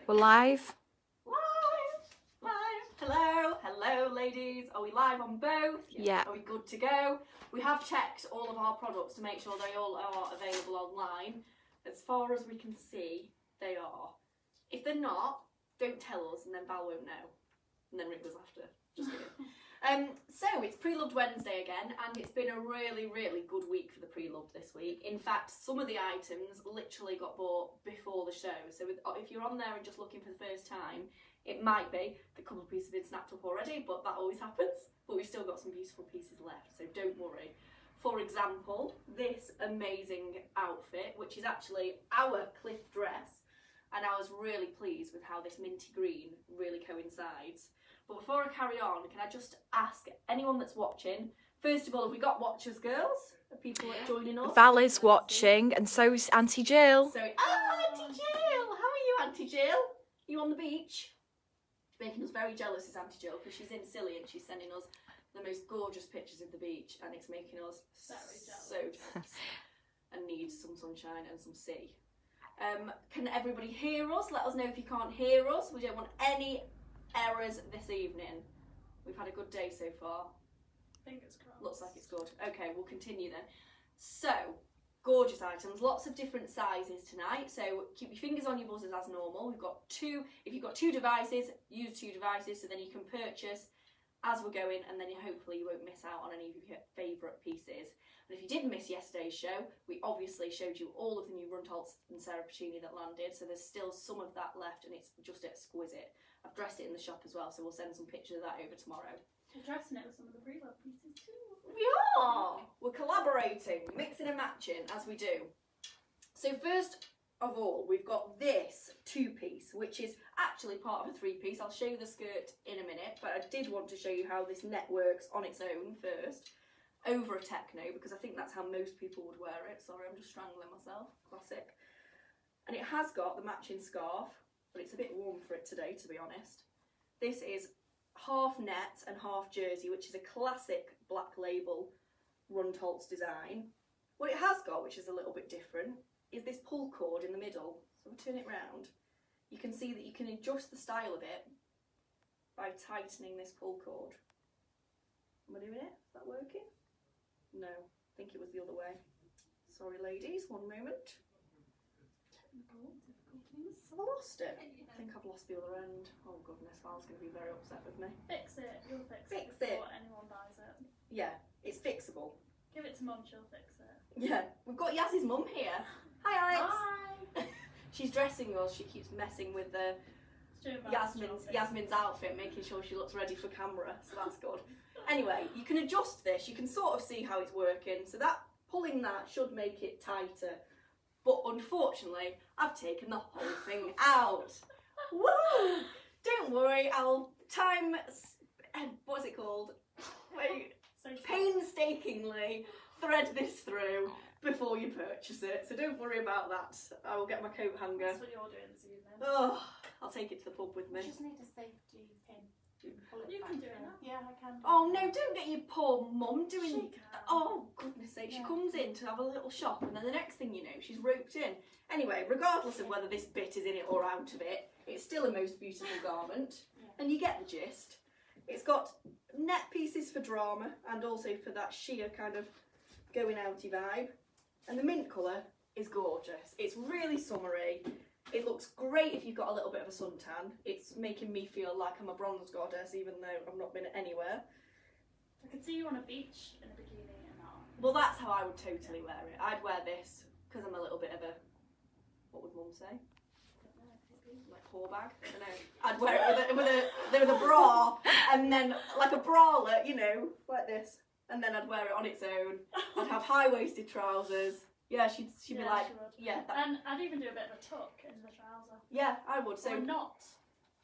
We're live. Hello ladies. Are we live on both? Yeah. Are we good to go? We have checked all of our products to make sure they all are available online. As far as we can see, they are. If they're not, don't tell us and then Val won't know. And then Rick was after. Just kidding. So it's Pre-Loved Wednesday again, and it's been a really good week for the pre-loved this week. In fact, some of the items literally got bought before the show. So if you're on there and just looking for the first time, it might be the couple of pieces have been snapped up already, but that always happens. But we've still got some beautiful pieces left, so don't worry. For example, this amazing outfit, which is actually our Cliff dress, and I was really pleased with how this minty green really coincides. But before I carry on, can I just ask anyone that's watching, first of all, have we got watchers, girls? Are people joining us? Val is watching, and so's Auntie Jill. So, Auntie Jill! How are you, Auntie Jill? You on the beach? She's making us very jealous, is Auntie Jill, because she's in Scilly and she's sending us the most gorgeous pictures of the beach, and it's making us so jealous and need some sunshine and some sea. Can everybody hear us? Let us know if you can't hear us. We don't want any errors this evening. We've had a good day so far. Fingers crossed. Looks like it's good. Okay, we'll continue then. So, gorgeous items, lots of different sizes tonight. So keep your fingers on your buzzers as normal. We've got two. If you've got two devices, use two devices so then you can purchase as we're going, and then hopefully you won't miss out on any of your favourite pieces. And if you did miss yesterday's show, we obviously showed you all of the new Rundholz and Sarah Puccini that landed, so there's still some of that left and it's just exquisite. I've dressed it in the shop as well, so we'll send some pictures of that over tomorrow. We're dressing it with some of the pre-loved pieces too. We are! We're collaborating, mixing and matching as we do. So first of all, we've got this two-piece, which is actually part of a three-piece. I'll show you the skirt in a minute, but I did want to show you how this net works on its own first, over a techno, because I think that's how most people would wear it. Sorry, I'm just strangling myself. Classic. And it has got the matching scarf, but it's a bit warm for it today, to be honest. This is half net and half jersey, which is a classic black label Rundholz design. What it has got, which is a little bit different, is this pull cord in the middle. So I'll turn it round. You can see that you can adjust the style of it by tightening this pull cord. Am I doing it? Is that working? No, I think it was the other way. Sorry ladies, one moment. Technical difficulties. Have I lost it? I think I've lost the other end. Oh goodness, Val's going to be very upset with me. Fix it. You'll fix Fix it it. before anyone buys it. Yeah, it's fixable. Give it to Mum, she'll fix it. Yeah, we've got Yaz's mum here. Hi Alex. Hi! She's dressing us. She keeps messing with the Yasmin's outfit, making sure she looks ready for camera, so that's good. Anyway, you can adjust this. You can sort of see how it's working. So that pulling that should make it tighter. But unfortunately, I've taken the whole thing out. Woo! Don't worry, I'll what's it called? Wait, painstakingly thread this through before you purchase it. So don't worry about that. I will get my coat hanger. That's what you're doing this evening. Oh, I'll take it to the pub with me. You just need a safety pin. You can do it now. Yeah, I can. Oh no, don't get your poor mum doing... She can. Oh, goodness sake, she comes in to have a little shop and then the next thing you know, she's roped in. Anyway, regardless of whether this bit is in it or out of it, it's still a most beautiful garment. And you get the gist. It's got net pieces for drama and also for that sheer kind of going outy vibe. And the mint colour is gorgeous. It's really summery. It looks great if you've got a little bit of a suntan. It's making me feel like I'm a bronze goddess, even though I've not been anywhere. I could see you on a beach in a bikini and that. Well, that's how I would totally wear it. I'd wear this because I'm a little bit of a, what would Mum say? Like whore bag. I don't know. I'd wear it with a bra, and then like a bralette, you know, like this, and then I'd wear it on its own. I'd have high-waisted trousers. Yeah, she'd be like, yeah. And I'd even do a bit of a tuck in the trouser. Yeah, I would. So or not.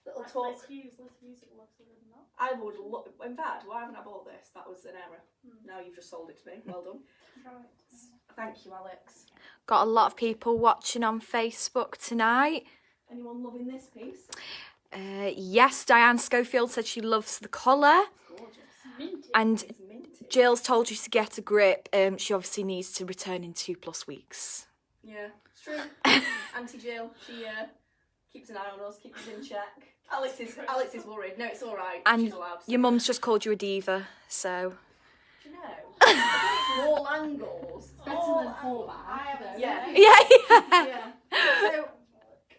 Little Like, talk. Let's use it looks good enough. I would look. In fact, why haven't I bought this? That was an error. Now you've just sold it to me. Well done. Right. Thank you, Alex. Got a lot of people watching on Facebook tonight. Anyone loving this piece? Yes, Diane Schofield said she loves the collar. Gorgeous. Minty. And It's minty. Jill's told you to get a grip. She obviously needs to return in 2+ weeks. Yeah, it's true. Auntie Jill, keeps an eye on us, keeps us in check. Alex is worried. No, it's all right. And she's allowed to. your mum's just called you a diva, so. Do you know? I think from all angles. Better than pullback. Yeah. Yeah. Yeah. So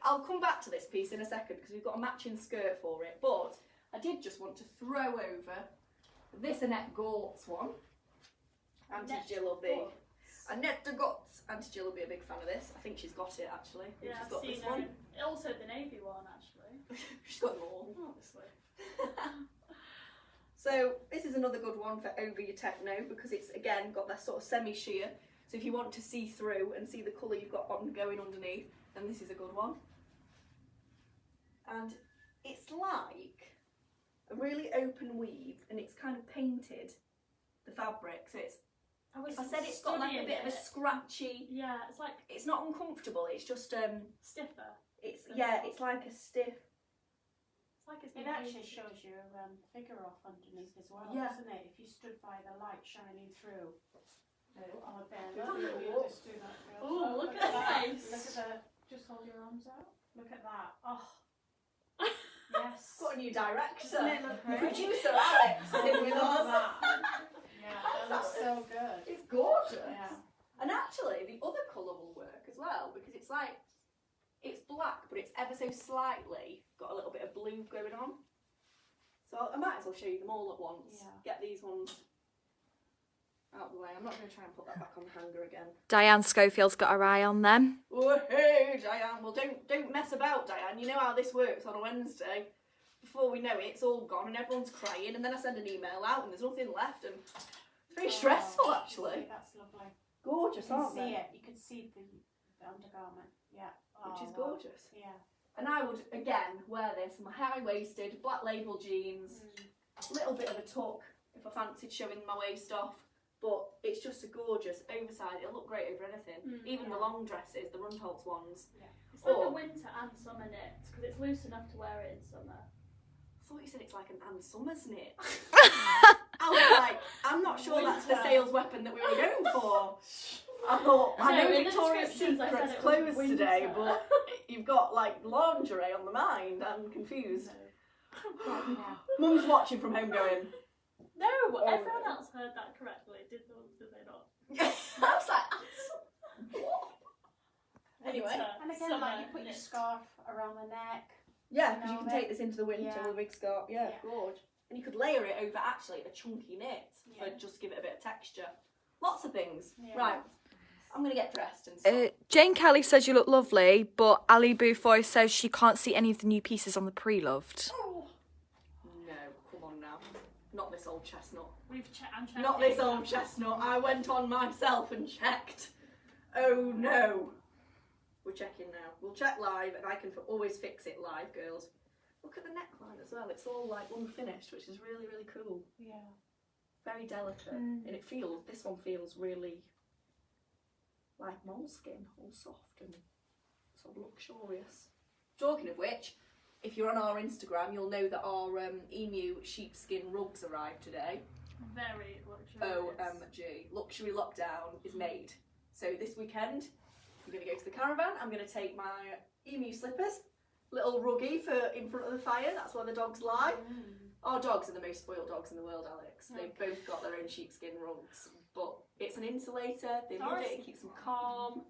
I'll come back to this piece in a second because we've got a matching skirt for it. But I did just want to throw over this Annette Gortz one. Auntie Jill will be. Annette de Gortz. Auntie Jill will be a big fan of this. I think she's got it actually. Yeah, she's I've got seen this her. one. Also the navy one, actually. She's got them all. Obviously. So this is another good one for over your techno because it's again got that sort of semi-sheer. So if you want to see through and see the colour you've got on going underneath, then this is a good one. And it's like a really open weave and it's kind of painted, the fabric. So it's, I said it's got like a bit of a scratchy. Yeah, it's like, it's not uncomfortable, it's just stiffer. it's it's like a stiff. It's like it's It been actually aged. shows your figure off underneath as well, Yeah. doesn't it? If you stood by the light shining through. Oh, there, Oh. look, you just do that. Girl. Oh, look at that. the face. Look at the, just hold your arms out. Look at that. Oh. Yes. Got a new director. Doesn't it look great? Producer Alex Oh, in with look at us. that. Yeah, that looks so good. It's gorgeous. Yeah. And actually, the other colour will work as well because it's like, it's black, but it's ever so slightly got a little bit of blue going on. So I might as well show you them all at once. Yeah. Get these ones out of the way. I'm not going to try and put that back on the hanger again. Diane Schofield's got her eye on them. Oh, hey, Diane. Well, don't mess about, Diane. You know how this works on a Wednesday. Before we know it, it's all gone and everyone's crying, and then I send an email out and there's nothing left, and it's very stressful, Oh, actually. That's lovely. Gorgeous, You can aren't see they? it. You can see the undergarment. Yeah. Which Oh, is wow. gorgeous. Yeah. And I would, again, wear this in my high-waisted, black label jeans, a little bit of a tuck if I fancied showing my waist off, but it's just a gorgeous oversized, it'll look great over anything. Even the long dresses, the Rundholz ones. Yeah. It's like Or- a winter and summer knit because it's loose enough to wear it in summer. I thought you said it's like an Ann Summers knit. I was like, I'm not sure that's the Winter. sales weapon that we were going for. I thought, I No, know in the Victoria's descriptions I said Secret's it was closed winter. today, but you've got like lingerie on the mind. I'm confused. Yeah. Mum's watching from home going, No, Oh. everyone else heard that correctly. Did they not? I was like, what? Anyway. Winter, And again, summer like you put your knit. scarf around the neck. Yeah, because You you can know, take this into the winter yeah. with a big scarf. Yeah, Yeah. gorge. And you could layer it over actually a chunky knit Yeah. for just give it a bit of texture. Lots of things. Yeah. Right, I'm going to get dressed and stuff. Jane Kelly says you look lovely, but Ali Boufoy says she can't see any of the new pieces on the pre-loved. Oh. No, come on now. Not this old chestnut. I'm checking. Not this old chestnut. I went on myself and checked. Oh no. We're checking now. We'll check live and I can always fix it live, girls. Look at the neckline as well. It's all like unfinished, which is really, really cool. Yeah. Very delicate. And this one feels really like moleskin, all soft and sort of luxurious. Talking of which, if you're on our Instagram, you'll know that our emu sheepskin rugs arrived today. Very luxurious. OMG. Luxury lockdown is made. So this weekend, I'm going to go to the caravan. I'm going to take my emu slippers, little ruggy for in front of the fire. That's where the dogs lie. Our dogs are the most spoiled dogs in the world, Alex. They've both got their own sheepskin rugs. But it's an insulator. They love it. It keeps them calm.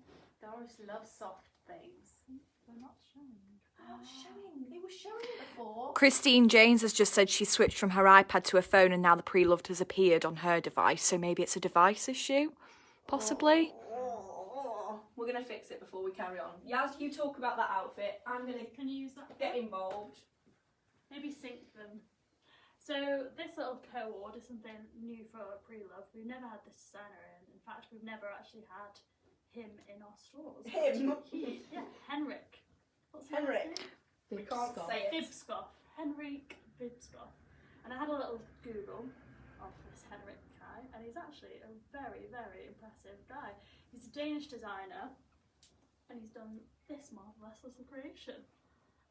Doris loves soft things. They're not showing. Oh, showing. They were showing before. Christine Janes has just said she switched from her iPad to her phone and now the pre-loved has appeared on her device, so maybe it's a device issue, possibly. We're going to fix it before we carry on. Yaz, you talk about that outfit. I'm going to Can you use that? get involved. Maybe sync them. So this little co-ord is something new for pre-love. We've never had this designer in. In fact, we've never actually had him in our stores. Him? Yeah, Henrik. What's his Henrik. name? We can't say it. Vibskov. Henrik Vibskov. And I had a little Google of this Henrik guy, and he's actually a very, very impressive guy. He's a Danish designer, and he's done this marvellous little creation.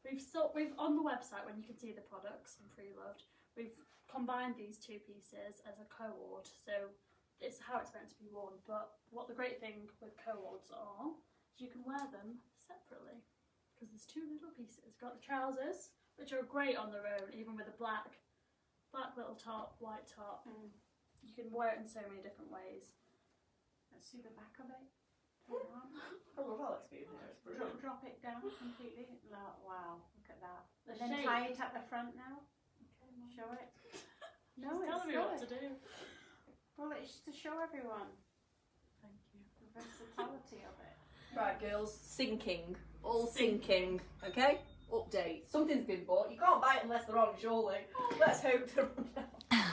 We've on the website, when you can see the products and pre-loved, we've combined these two pieces as a co-ord, so it's how it's meant to be worn. But what the great thing with co-ords are, is you can wear them separately. because there's two little pieces. Got the trousers, which are great on their own, even with a black little top, white top. You can wear it in so many different ways. Let's see the back of it. I love Alex being here. It's brilliant. Drop it down completely. Wow, look at that. The And then shape. tie it at the front now. Show it. No, She's telling me what to do. Well, it's to show everyone Thank you. the versatility of it. Right, girls, sinking. All sinking, okay? Update. Something's been bought. You can't buy it unless they're on, surely. Let's hope they're on now.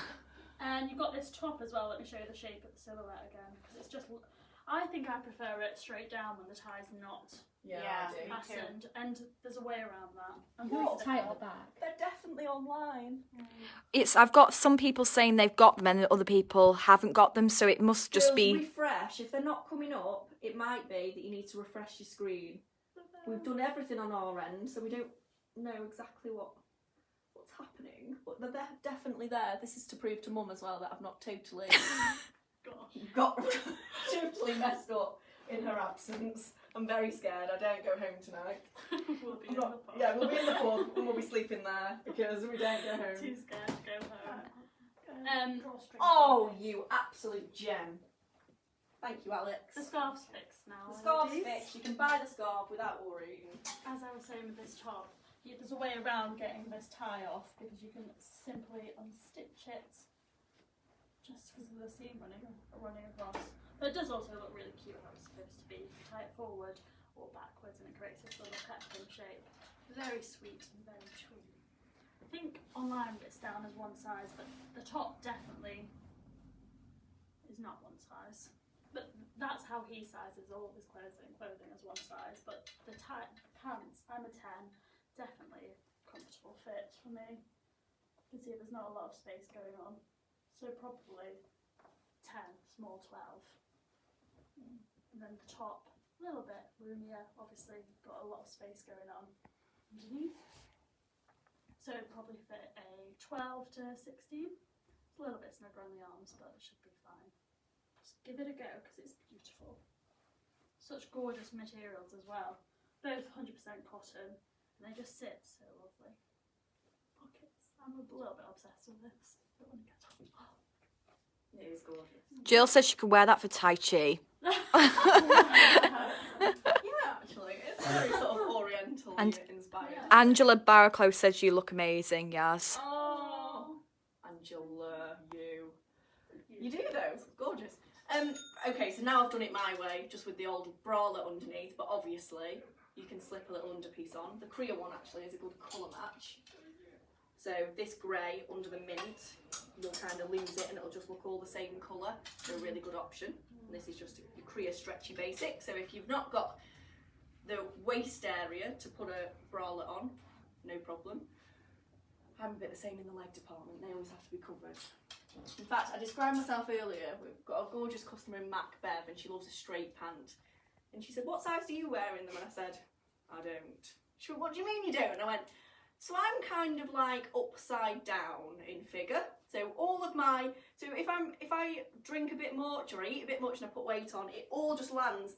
And you've got this top as well. Let me show you the shape of the silhouette again, because it's just. I think I prefer it straight down when the tie's not Yeah, Yeah, I do. me too. fastened, and there's a way around that. And What? tight at the back. They're definitely online. I've got some people saying they've got them and other people haven't got them, so it must just Girls, be. refresh. If they're not coming up, it might be that you need to refresh your screen. We've done everything on our end, so we don't know exactly what's happening. But they're definitely there. This is to prove to Mum as well that I've not totally got totally messed up in her absence. I'm very scared. I don't go home tonight. We'll be in the pub. Yeah, we'll be in the pub and we'll be sleeping there because we don't go home. Too scared to go home. Oh, you absolute gem. Thank you, Alex. The scarf's fixed now. The scarf's ladies. fixed. You can buy the scarf without worrying. As I was saying with this top, there's a way around getting this tie off because you can simply unstitch it just because of the seam running across. But it does also look really cute how it's supposed to be. You can tie it forward or backwards and it creates this little peppermint shape. Very sweet and very chewy. I think online it's down as one size, but the top definitely is not one size. But that's how he sizes all of his clothing as one size. But the pants, I'm a 10, definitely comfortable fit for me. You can see there's not a lot of space going on. So probably 10, small 12. And then the top, a little bit roomier, obviously got a lot of space going on underneath. So it'd probably fit a 12 to 16. It's a little bit snugger on the arms, but it should be fine. Just give it a go because it's beautiful. Such gorgeous materials as well. Both 100% cotton, and they just sit so lovely. Pockets. I'm a little bit obsessed with this. Don't want to get off. It is gorgeous. Jill says she could wear that for Tai Chi. Yeah, actually, it's very sort of oriental And- inspired. Yeah. Angela Barraclough says you look amazing, Yaz. Oh, Angela, you do though. It's gorgeous. Okay, so now I've done it my way, just with the old bralette underneath, but obviously you can slip a little underpiece on. The Korea one actually is a good colour match. So this grey under the mint, you'll kind of lose it and it'll just look all the same colour. So a really good option. And this is just a Korea stretchy basic. So if you've not got the waist area to put a bralette on, no problem. I'm a bit the same in the leg department. They always have to be covered. In fact, I described myself earlier. We've got a gorgeous customer in Mac Bev and she loves a straight pant. And she said, what size do you wear in them? And I said, I don't. She went, what do you mean you don't? And I went, so I'm kind of like upside down in figure. So all of my, so if I drink a bit much or I eat a bit much and I put weight on, it all just lands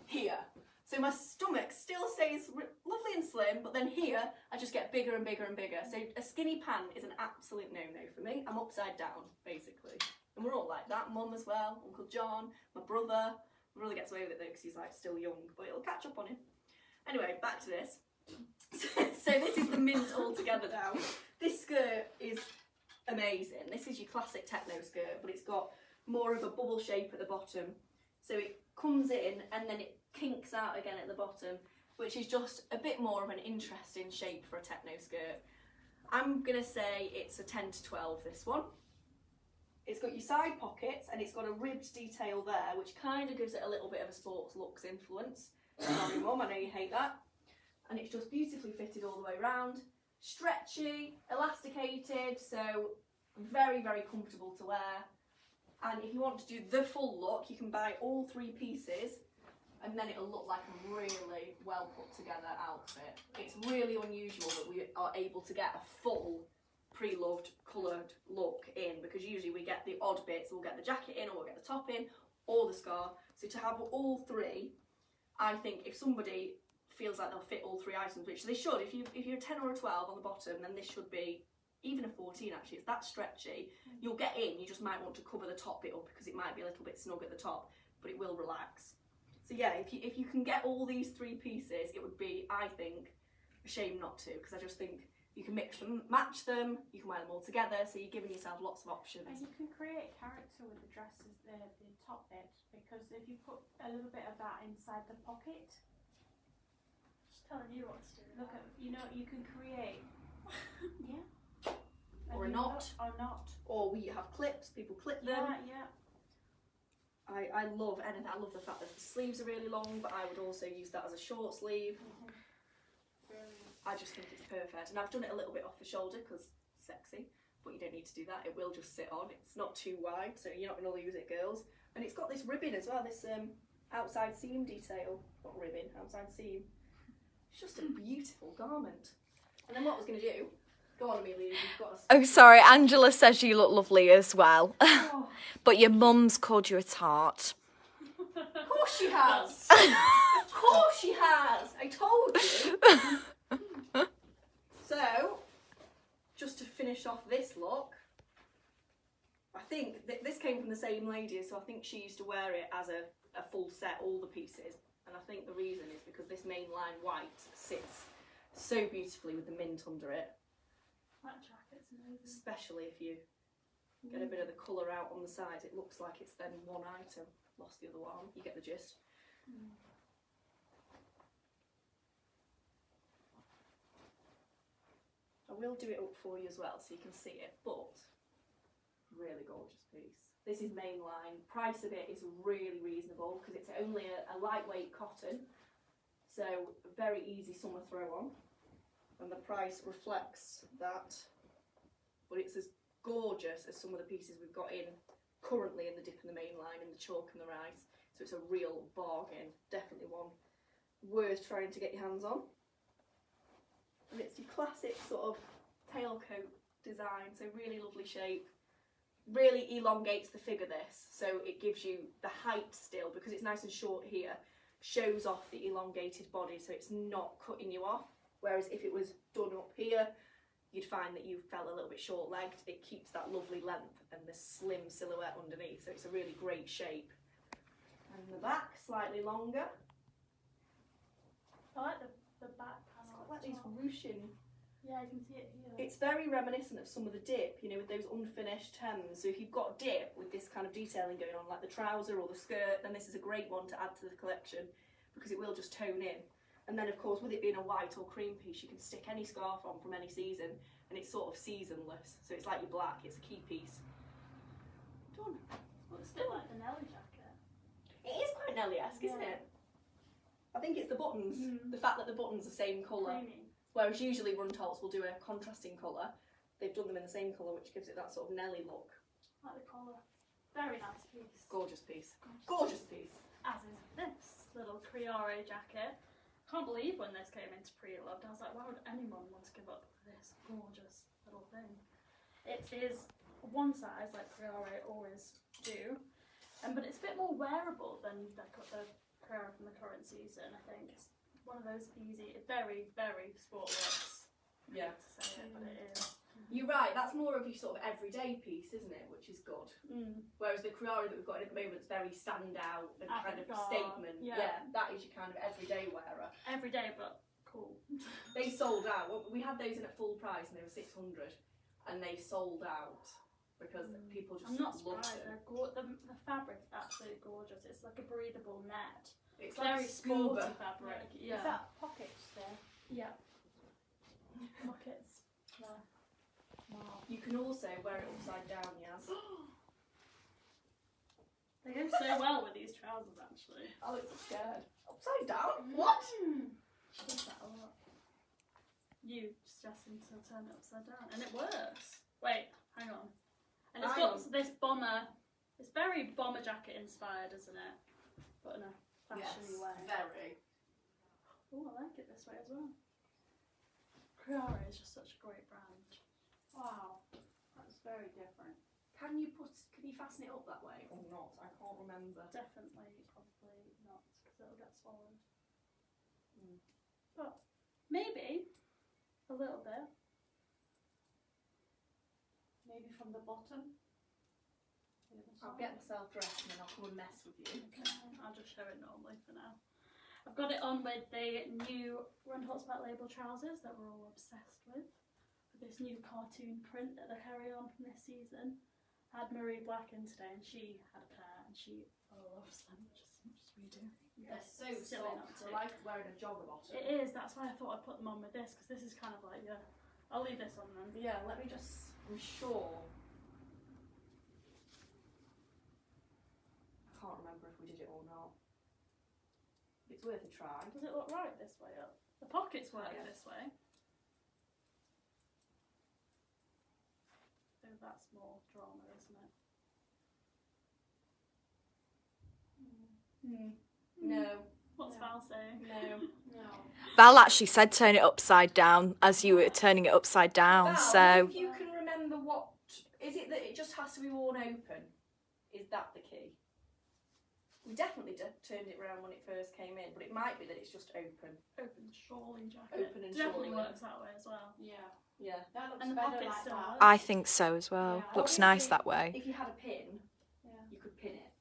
here. So my stomach still stays lovely and slim, but then here I just get bigger and bigger and bigger. So a skinny pant is an absolute no-no for me. I'm upside down, basically. And we're all like that. Mum as well, Uncle John, my brother. My brother gets away with it though because he's like still young, but it'll catch up on him. Anyway, back to this. So this is the mint all together now. This skirt is amazing. This is your classic techno skirt, but it's got more of a bubble shape at the bottom. So it comes in and then it kinks out again at the bottom, which is just a bit more of an interesting shape for a techno skirt. I'm gonna say it's a 10 to 12, this one. It's got your side pockets and it's got a ribbed detail there, which kind of gives it a little bit of a sports looks influence. Sorry Mum, I know you hate that. And it's just beautifully fitted all the way around. Stretchy, elasticated, so very, very comfortable to wear. And if you want to do the full look, you can buy all 3 pieces and then it'll look like a really well put together outfit. It's really unusual that we are able to get a full pre-loved coloured look in, because usually we get the odd bits. We'll get the jacket in or we'll get the top in or the scarf. So to have all 3, I think if somebody feels like they'll fit all 3 items, which they should. If you're a 10 or a 12 on the bottom, then this should be even a 14 actually. It's that stretchy. You'll get in, you just might want to cover the top bit up because it might be a little bit snug at the top, but it will relax. So yeah, if you can get all these 3 pieces, it would be, I think, a shame not to, because I just think you can mix them, match them, you can wear them all together, so you're giving yourself lots of options. And you can create character with the dresses, the top bit, because if you put a little bit of that inside the pocket, Just telling you what to do. look at, you know, you can create. Yeah. Or a And you knot. Or not. Or we have clips, people clip them. Yeah, yeah. I love anything. I love the fact that the sleeves are really long, but I would also use that as a short sleeve. Brilliant. I just think it's perfect. And I've done it a little bit off the shoulder because it's sexy, but you don't need to do that. It will just sit on. It's not too wide, so you're not going to lose it, girls. And it's got this ribbon as well, this outside seam detail. Not ribbon, outside seam. It's just a beautiful garment. And then what I was going to do, go on Amelia, you've got a... Oh, sorry, Angela says you look lovely as well. Oh. But your mum's called you a tart. Of course she has! Of course she has! I told you! So, just to finish off this look, I think this came from the same lady, so I think she used to wear it as a full set, all the pieces. And I think the reason is because this mainline white sits so beautifully with the mint under it. That jacket's amazing. Especially if you get a bit of the colour out on the sides, it looks like it's then one item. Lost the other one, you get the gist. I will do it up for you as well so you can see it, but really gorgeous piece. This is mainline. Price of it is really reasonable because it's only a lightweight cotton, so very easy summer throw on, and the price reflects that, but it's as gorgeous as some of the pieces we've got in currently in the dip and the mainline and the chalk and the rice, so it's a real bargain. Definitely one worth trying to get your hands on. And it's your classic sort of tailcoat design, so really lovely shape. Really elongates the figure this, so it gives you the height still, because it's nice and short here, shows off the elongated body, so it's not cutting you off. Whereas if it was done up here, you'd find that you felt a little bit short-legged. It keeps that lovely length and the slim silhouette underneath, so it's a really great shape. And the back, slightly longer. I like the back panel. It's got like these ruching. Yeah, you can see it here. It's very reminiscent of some of the dip, you know, with those unfinished hems. So if you've got dip with this kind of detailing going on, like the trouser or the skirt, then this is a great one to add to the collection because it will just tone in. And then, of course, with it being a white or cream piece, you can stick any scarf on from any season, and it's sort of seasonless. So it's like your black, it's a key piece. Done. Well, it's a bit like the Nelly jacket. It is quite Nelly-esque, isn't Yeah. it? I think it's the buttons, the fact that the buttons are the same colour. Creamy. Whereas usually Rundholz will do a contrasting colour. They've done them in the same colour, which gives it that sort of Nelly look. Like the collar. Very nice piece. Gorgeous piece. Gorgeous piece. As is this little Criore jacket. Can't believe when this came into pre-loved, I was like, why would anyone want to give up this gorgeous little thing? It is one size, like Criore always do, but it's a bit more wearable than the Criore from the current season, I think. It's one of those easy, very, very sport looks. Yeah. To say it, but it is. You're right, that's more of your sort of everyday piece, isn't it? Which is good. Whereas the Criore that we've got in at the moment is very stand out and kind of Avant-garde, statement. yeah. That is your kind of everyday wearer. Every day, but cool. They sold out. Well, we had those in at full price and they were 600, and they sold out because people just I'm not loved surprised. them. The fabric is absolutely gorgeous. It's like a breathable net. It's Very like sporty scuba. fabric. Is that pockets there? Yeah. Pockets. Yeah. Wow. You can also wear it upside down, Yaz. They go so well with these trousers, actually. Alex is scared. Upside down? What? She does that a lot. You suggesting to turn it upside down, and it works. Wait, hang on. And it's got this bomber. It's very bomber jacket inspired, isn't it? But in a fashiony way. Very. Oh, I like it this way as well. Criore is just such a great brand. Wow, that's very different. Can you fasten it up that way or not? I can't remember. Definitely, probably not, because it'll get swallowed. but maybe a little bit. Maybe from the bottom. I'll get myself dressed and then I'll come and mess with you. Okay, I'll just show it normally for now. I've got it on with the new Rundholz Black Label trousers that we're all obsessed with this new cartoon print that they're carrying on from this season. I had Marie Black in today and she had a pair and she loves them just as much as we do. They're so silly not soft. to. I like wearing a jogger bottom. It is, that's why I thought I'd put them on with this, because this is kind of like, yeah. I'll leave this on then. Yeah, let me just, I'm sure. I can't remember if we did it or not. It's worth a try. Does it look right this way up? The pockets work Yeah. this way. So that's more drama, isn't it? No. What's Val saying? No. Val actually said turn it upside down as you were turning it upside down, Val, so... if you can remember what, is it that it just has to be worn open? Is that the key? We definitely turned it around when it first came in, but it might be that it's just open. Open shawling jacket. Open and Definitely shawling. works that way as well. Yeah, Yeah. that looks And the better pockets like still that. work. I think so as well. Yeah. Looks nice Obviously, that way. If you had a pin, Yeah. you could pin it.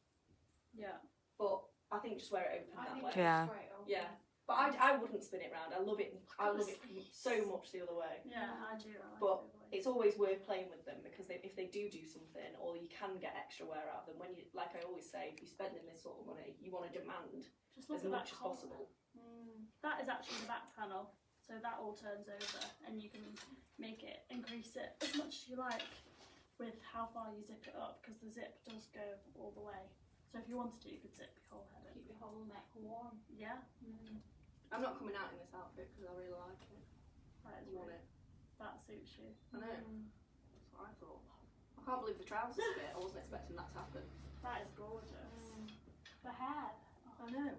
Yeah. But I think just wear it open I that think way. it's Yeah. straight open. Yeah. But I wouldn't spin it round. I love it. I love it so much the other way. Yeah, I do. I like But it. it's always worth playing with them because if they do something, or you can get extra wear out of them. When you, like I always say, if you're spending this sort of money, you want to demand Just look as at that much as collar. possible. That is actually the back panel, so that all turns over and you can make it, increase it as much as you like with how far you zip it up, because the zip does go all the way. So if you wanted to, you could zip your whole head in. Keep your whole neck warm. Yeah, I'm not coming out in this outfit because I really like it. that is I want really, it. that suits you. I know. That's what I thought. I can't believe the trousers fit. I wasn't expecting that to happen. That is gorgeous. The hair. I know.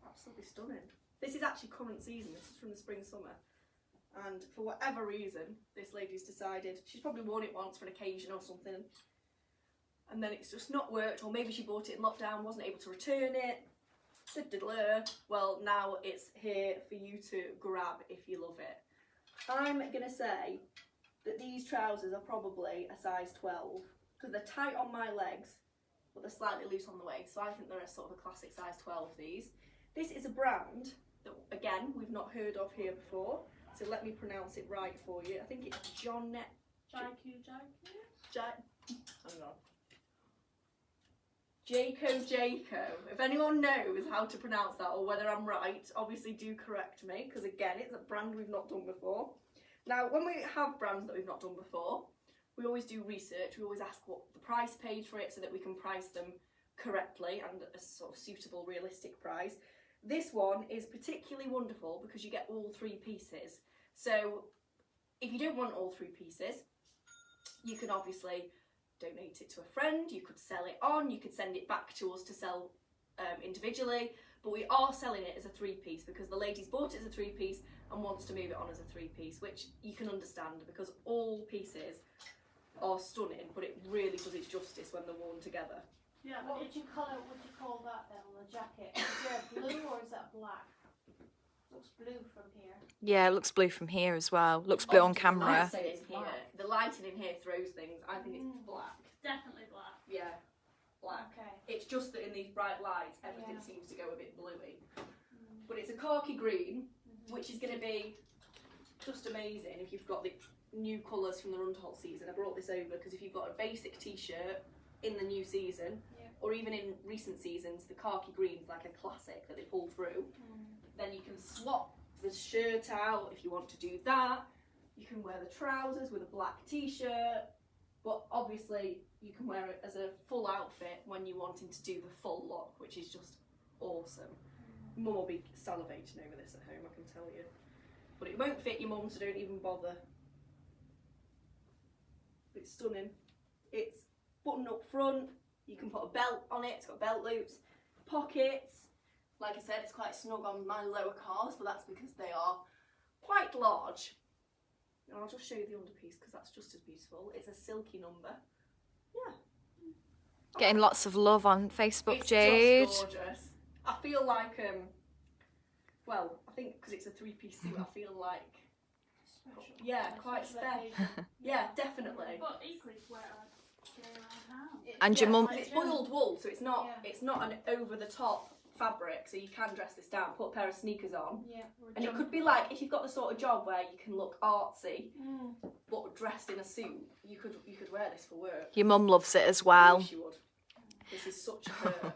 Absolutely stunning. This is actually current season. This is from the spring summer. And for whatever reason, this lady's decided, she's probably worn it once for an occasion or something, and then it's just not worked, or maybe she bought it in lockdown, wasn't able to return it. Well, now it's here for you to grab if you love it. I'm going to say that these trousers are probably a size 12 because they're tight on my legs, but they're slightly loose on the waist, so I think they're a sort of a classic size 12, these. This is a brand that, again, we've not heard of here before, so let me pronounce it right for you. I think it's Jayko. hang on. Jayko. If anyone knows how to pronounce that or whether I'm right, obviously do correct me, because again, it's a brand we've not done before. Now, when we have brands that we've not done before, we always do research. We always ask what the price paid for it so that we can price them correctly and a sort of suitable, realistic price. This one is particularly wonderful because you get all three pieces. So if you don't want all three pieces, you can obviously donate it to a friend, you could sell it on, you could send it back to us to sell individually, but we are selling it as a three-piece because the lady's bought it as a three-piece and wants to move it on as a three-piece, which you can understand because all pieces are stunning, but it really does its justice when they're worn together. Yeah, What would you call that then on the jacket? Is there blue or is that black? Looks blue from here. Yeah, it looks blue from here as well. Looks blue on Obviously, camera. The lighting in here, the lighting in here throws things. I think it's black. definitely black. Yeah, black. Okay. It's just that in these bright lights, everything Yeah. seems to go a bit bluey. But it's a khaki green, which is going to be just amazing if you've got the new colours from the Rundholz season. I brought this over because if you've got a basic t-shirt in the new season, Yeah. or even in recent seasons, the khaki green's like a classic that they pull through. Then you can swap the shirt out if you want to do that. You can wear the trousers with a black t-shirt, but obviously you can wear it as a full outfit when you're wanting to do the full look, which is just awesome. Mum will be salivating over this at home, I can tell you. But it won't fit your mum, so don't even bother. It's stunning. It's buttoned up front, you can put a belt on it, it's got belt loops, pockets. Like I said, it's quite snug on my lower calves, but that's because they are quite large. And I'll just show you the underpiece because that's just as beautiful. It's a silky number. Yeah. Getting lots of love on Facebook, It's Jade. just gorgeous. I feel like well, I think because it's a three-piece suit, I feel like, Special. yeah, quite special. Yeah, definitely. But equally to wear it like day around town. And your mum- and it's boiled wool, so it's not Yeah. it's not an over-the-top fabric, so you can dress this down, put a pair of sneakers on. Yeah. And it could be like, if you've got the sort of job where you can look artsy, Mm. but dressed in a suit, you could wear this for work. Your mum loves it as I well. wish you would. This is such her.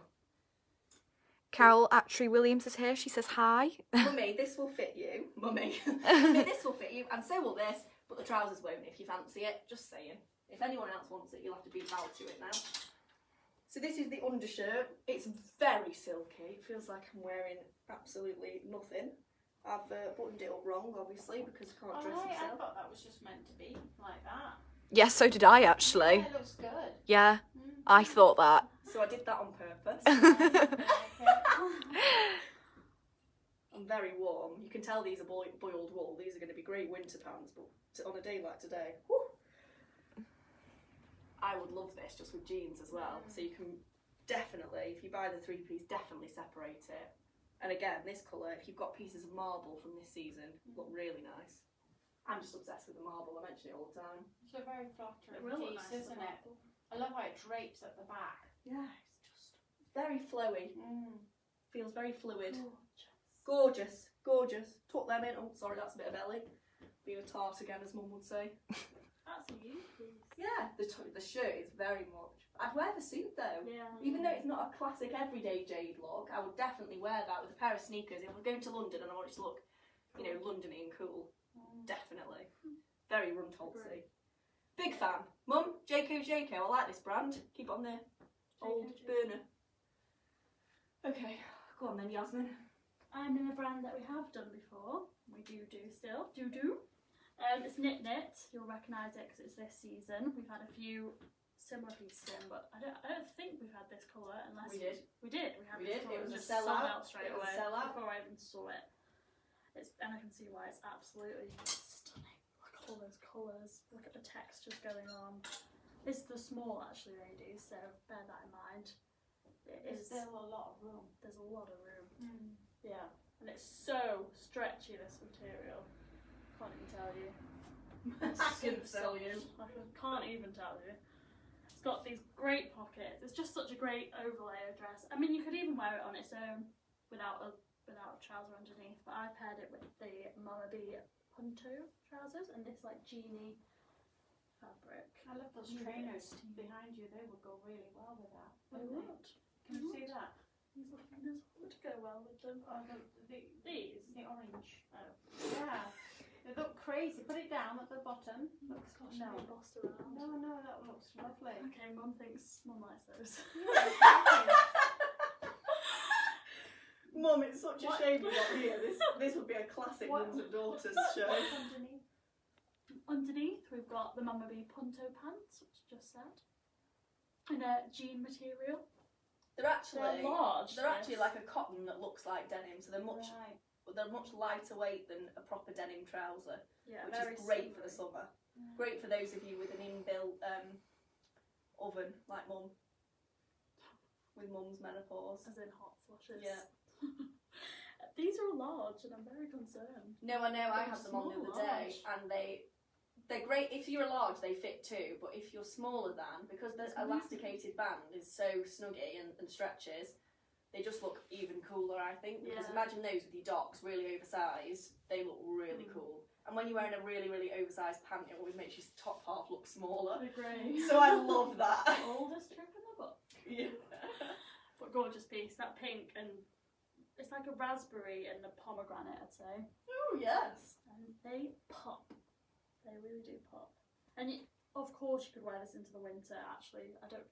Carol Attree Williams is here. She says hi. Mummy, this will fit you. Mummy, Mummy, this will fit you, and so will this, but the trousers won't if you fancy it. Just saying. If anyone else wants it, you'll have to be loud to it now. So this is the undershirt. It's very silky. It feels like I'm wearing absolutely nothing. I've buttoned it up wrong, obviously, because I can't dress I myself. thought that was just meant to be like that. Yes, so did I actually. Yeah, it looks good. Yeah, I thought that. So I did that on purpose. I'm very warm. You can tell these are boiled wool. These are going to be great winter pants, but on a day like today, whew, I would love this just with jeans as well. So you can definitely, if you buy the three-piece, definitely separate it. And again, this colour, if you've got pieces of marble from this season, look really nice. I'm just obsessed with the marble. I mention it all the time. It's a very flattering It will look piece, nice isn't with it? marble. I love how it drapes at the back. Yeah, it's just very flowy. Mm. Feels very fluid. Gorgeous. Gorgeous, gorgeous. Tuck them in. Oh, sorry, that's a bit of belly. Being a tart again, as Mum would say. That's a you piece. Yeah, the shirt is very much. I'd wear the suit though. Yeah. Even though it's not a classic everyday Jade look, I would definitely wear that with a pair of sneakers. If I'm going to London and I want it to look, you know, Londony and cool, definitely. Very Rundholzy. Big fan. Mum, Jayko. I like this brand. Keep it on there. Old Jayko. burner. Okay, go on then, Yasmin. I'm in a brand that we have done before. We do still. It's Knit Knit. You'll recognise it because it's this season. We've had a few similar pieces in, but I don't think we've had this colour unless We did. We did. We had We this did. colour. It was a just sellout. sold out straight It was a away sellout. before I even saw it. And I can see why it's absolutely stunning. Look at all those colours. Look at the textures going on. This is the small actually, ladies. So bear that in mind. There's still a lot of room. There's a lot of room. Yeah, and it's so stretchy, this material. Can't even tell you. I couldn't tell you. I can't even tell you. It's got these great pockets. It's just such a great overlayer dress. I mean, you could even wear it on its own without a trouser underneath, but I paired it with the Mama B Punto trousers and this like jeany fabric. I love those Mm, trainers it's- behind you. They would go really well with that. They wouldn't would. Can you see that? These liners would go well with them. Oh, These? the orange. Oh. Yeah. They look crazy. Put it down at the bottom. Looks Gosh, no. I'm bossed around. No, that looks lovely. Okay, Mum thinks Mum likes those. Yeah, exactly. Mum, it's such a What? shame you're not here. This would be a classic What? mums and daughters show. What's underneath? Underneath, we've got the Mama B Punto pants, which I just said, in a jean material. They're actually large. They're actually like a cotton that looks like denim, so they're much Right. lighter weight than a proper denim trouser, Yeah, which very is great for the summery. summer. Great for those of you with an inbuilt oven like Mum, with Mum's menopause. As in hot flushes. Yeah. These are large, and I'm very concerned. No, I know. I They're had them on the small, other day, large. and they're great. If you're a large, they fit too. But if you're smaller than, because the It's elasticated band is so snuggy and stretches, they just look even cooler, I think. Because Yeah. imagine those with your docks, really oversized. They look really cool. And when you're wearing a really, really oversized pant, it always makes your top half look smaller. They're great. So I love that. Oldest trick in the book. Yeah. But gorgeous piece. That pink and it's like a raspberry and a pomegranate, I'd say. Oh yes. And they pop. They really do pop. And of course you could wear this into the winter. Actually, I can't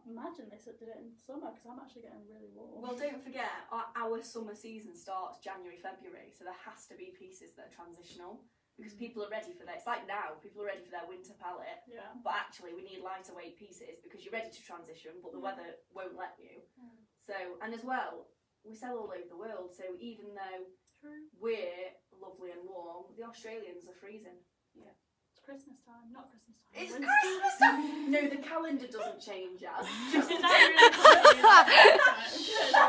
imagine this did it in summer because I'm actually getting really warm. Well, don't forget, our summer season starts January, February, so there has to be pieces that are transitional because people are ready for that. It's like now, people are ready for their winter palette, Yeah. but actually we need lighter weight pieces because you're ready to transition, but the weather won't let you. So, and as well, we sell all over the world, so even though True. we're lovely and warm, the Australians are freezing. It's Christmas time, not Christmas time. It's winter Christmas time! No, the calendar doesn't change, as just Is that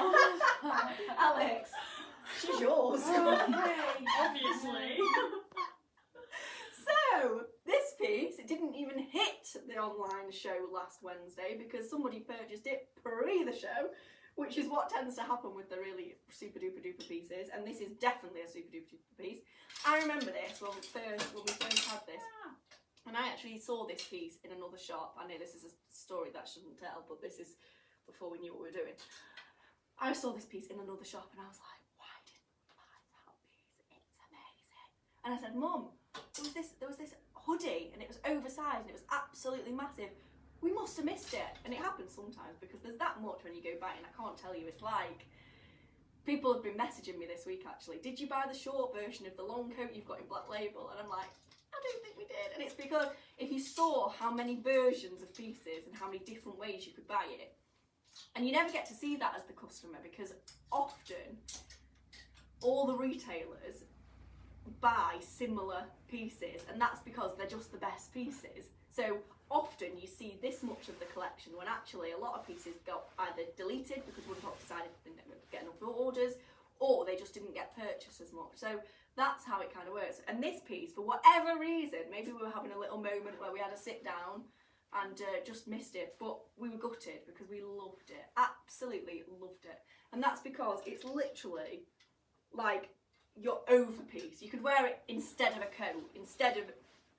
really funny? Alex, She's yours. Obviously. So, this piece, it didn't even hit the online show last Wednesday because somebody purchased it pre the show, which is what tends to happen with the really super duper duper pieces, and this is definitely a super duper duper piece. I remember this when we first had this, and I actually saw this piece in another shop. I know this is a story that I shouldn't tell, but this is before we knew what we were doing. I saw this piece in another shop and I was like, why didn't we buy that piece? It's amazing. And I said, Mum, there was this hoodie and it was oversized and it was absolutely massive. We must have missed it. And it happens sometimes because there's that much when you go buying. I can't tell you, it's like, people have been messaging me this week actually. Did you buy the short version of the long coat you've got in Black Label? And I'm like, I don't think we did. And it's because if you saw how many versions of pieces and how many different ways you could buy it, and you never get to see that as the customer because often all the retailers buy similar pieces and that's because they're just the best pieces. So often you see this much of the collection when actually a lot of pieces got either deleted because Rundholz decided they didn't get enough orders, or they just didn't get purchased as much. So that's how it kind of works. And this piece, for whatever reason, maybe we were having a little moment where we had to sit down and just missed it, but we were gutted because we loved it, absolutely loved it. And that's because it's literally like your over piece. You could wear it instead of a coat, instead of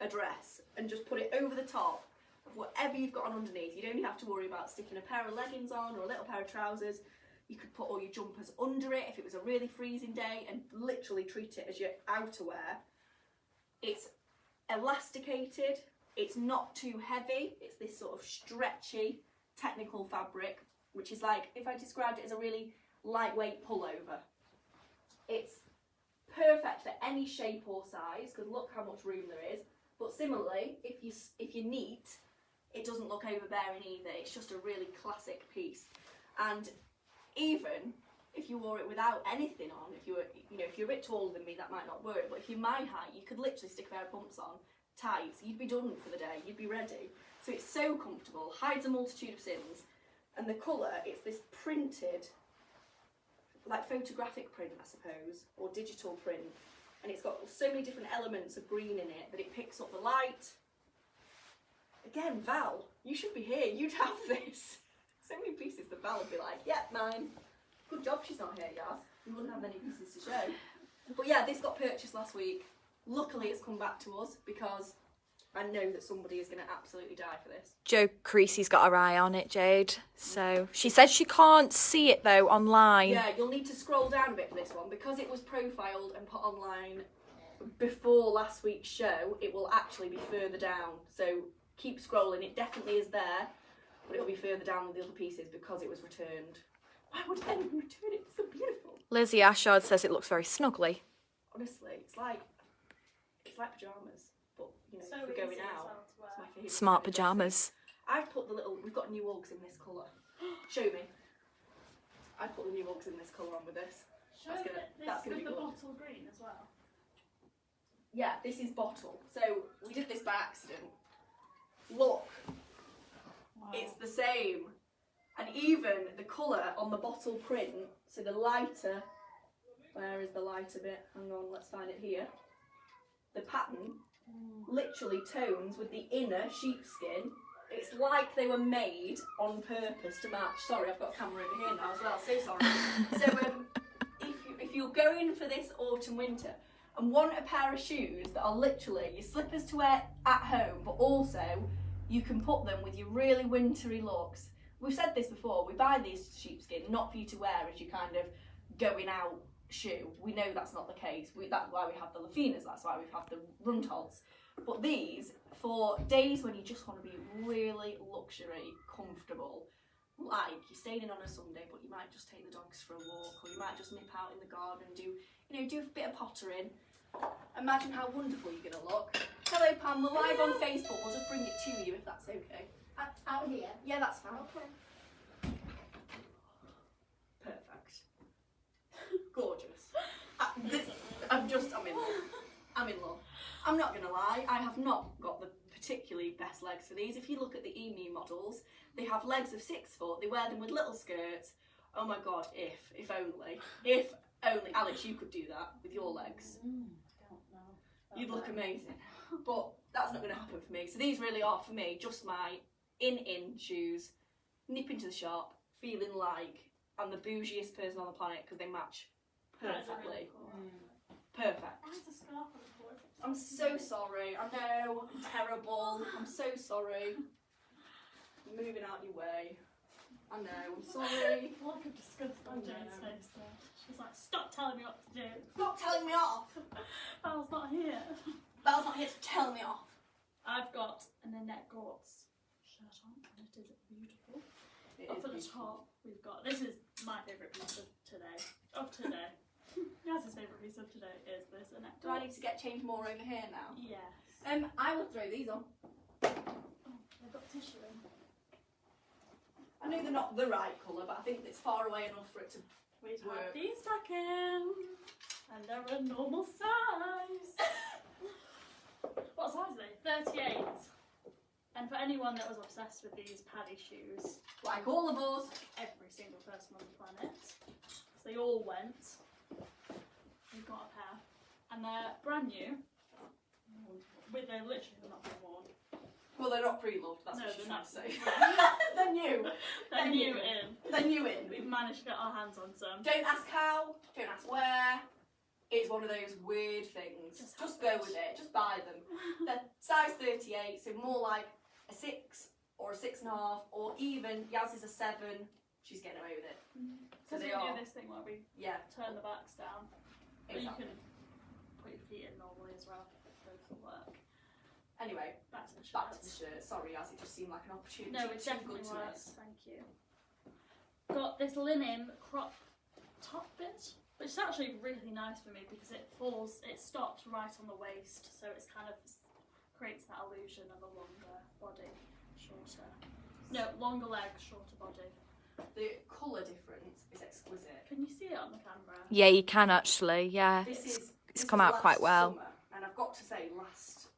a dress, and just put it over the top of whatever you've got on underneath. You'd only have to worry about sticking a pair of leggings on or a little pair of trousers. You could put all your jumpers under it if it was a really freezing day and literally treat it as your outerwear. It's elasticated. It's not too heavy. It's this sort of stretchy, technical fabric, which is like, if I described it as a really lightweight pullover. It's perfect for any shape or size, because look how much room there is. But similarly, if you're neat, it doesn't look overbearing either. It's just a really classic piece. And even if you wore it without anything on, if you're a bit taller than me, that might not work. But if you're my height, you could literally stick a pair of pumps on, tights, you'd be done for the day, you'd be ready. So it's so comfortable, hides a multitude of sins, and the colour, it's this printed, like photographic print I suppose, or digital print, and it's got so many different elements of green in it that it picks up the light. Again, Val, you should be here, you'd have this. So many pieces that Val would be like, yeah, mine. Good job she's not here, Yaz. We wouldn't have many pieces to show. But yeah, this got purchased last week. Luckily it's come back to us because I know that somebody is going to absolutely die for this. Jo Creasy's got her eye on it, Jade. So she said she can't see it though online. Yeah, you'll need to scroll down a bit for this one because it was profiled and put online before last week's show. It will actually be further down. So keep scrolling. It definitely is there, but it'll be further down with the other pieces because it was returned. Why would anyone return it? It's so beautiful. Lizzie Ashard says it looks very snuggly. Honestly, it's like pyjamas, but you know, So for going easy as out. well to wear. It's my favourite Smart kind of pyjamas. I've put we've got new Uggs in this colour. Show me. I put the new Uggs in this colour on with this. Show That's gonna with be the good. bottle green as well. Yeah, this is bottle. So we did this by accident. Look, Wow. it's the same. And even the colour on the bottle print, so the lighter, where is the lighter bit? Hang on, let's find it here. The pattern literally tones with the inner sheepskin. It's like they were made on purpose to match. Sorry, I've got a camera over here now as well, so sorry. So if you're going for this autumn winter and want a pair of shoes that are literally your slippers to wear at home, but also you can put them with your really wintry looks. We've said this before, we buy these sheepskin not for you to wear as you kind of going out shoe. We know that's not the case. That's why we have the Lafinas, that's why we've had the Rundholz. But these, for days when you just want to be really luxury, comfortable, like you're staying in on a Sunday but you might just take the dogs for a walk, or you might just nip out in the garden and do a bit of pottering. Imagine how wonderful you're going to look. Hello Pam, we're live on Facebook, we'll just bring it to you if that's okay. Out here. Yeah, that's fine. Okay. Perfect. Gorgeous. I'm in love. I'm in love. I'm not going to lie, I have not got the particularly best legs for these. If you look at the EME models, they have legs of 6 foot, they wear them with little skirts. Oh my god, if only. If Only, Alex, you could do that with your legs. Don't know. You'd look amazing. But that's not going to happen for me. So these really are, for me, just my in shoes, nip into the shop, feeling like I'm the bougiest person on the planet because they match perfectly. Perfect. Why is the scarf on the floor? I'm so sorry. I know, I'm terrible. I'm so sorry. I'm moving out your way. I know, I'm sorry. Look at disgust on Jane's face there. She's like, stop telling me what to do. Stop telling me off. Belle's not here. Belle's not here to tell me off. I've got an Annette Gortz shirt on, and it is beautiful. Up at the top, we've got, this is my favourite piece of today. Yaz's favourite piece of today is this Annette Gortz. Do I need to get changed more over here now? Yes. I will throw these on. Oh, I've got tissue in. I know they're not the right colour, but I think it's far away enough for it to We've work. had these back in, and they're a normal size. What size are they? 38. And for anyone that was obsessed with these paddy shoes, Like all of us. every single person on the planet, because they all went, we've got a pair, and they're brand new. With they're literally not been worn. Well, they're not pre-loved, that's No, what she's they're trying to not. say. They're new. They're new in. They're new in. We've managed to get our hands on some. Don't ask how, don't ask where. It's one of those weird things. Just go with it, just buy them. They're size 38, so more like a 6 or a 6.5, or even Yaz is a 7. She's getting away with it. So Because they we are. do this thing where we Yeah, turn the backs down. But exactly. you can put your feet in normally as well. Both will work. Anyway, Back to the shirt. back to the shirt. Sorry, Yaz, it just seemed like an opportunity. No, it too definitely good to works. miss. Thank you. Got this linen crop top bit, which is actually really nice for me because it stops right on the waist, so it's kind of creates that illusion of a longer body, shorter. No, longer legs, shorter body. The colour difference is exquisite. Can you see it on the camera? Yeah, you can actually. Yeah, This it's is come out quite last well. Summer, and I've got to say,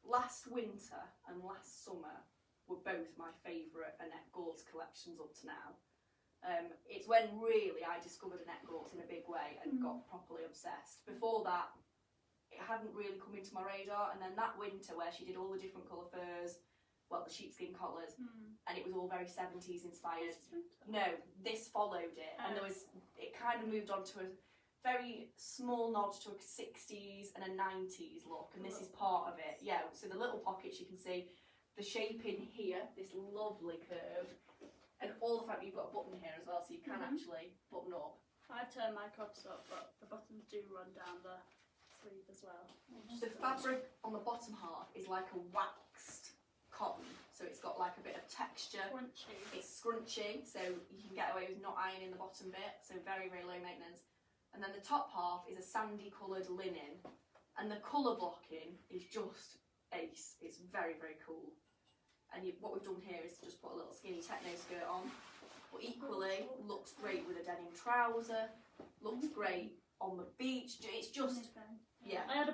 last winter and last summer were both my favourite Annette Gortz collections up to now. It's when really I discovered Annette Gortz in a big way and got properly obsessed. Before that, it hadn't really come into my radar, and then that winter where she did all the different colour furs, well, the sheepskin collars, and it was all very 70s inspired. No, this followed it, and it kind of moved on to a very small nod to a 60s and a 90s look, and this is part of it. Yeah, so the little pockets, you can see the shape in here, this lovely curve, and all the fact that you've got a button here as well, so you can actually button up. I've turned my cuffs up, but the buttons do run down the sleeve as well. The fabric on the bottom half is like a waxed cotton, so it's got like a bit of texture. Crunchy. It's scrunchy, so you can get away with not ironing the bottom bit, so very, very low maintenance. And then the top half is a sandy coloured linen, and the colour blocking is just ace. It's very, very cool. And what we've done here is to just put a little skinny techno skirt on, but equally looks great with a denim trouser, looks great on the beach. It's just, yeah. I had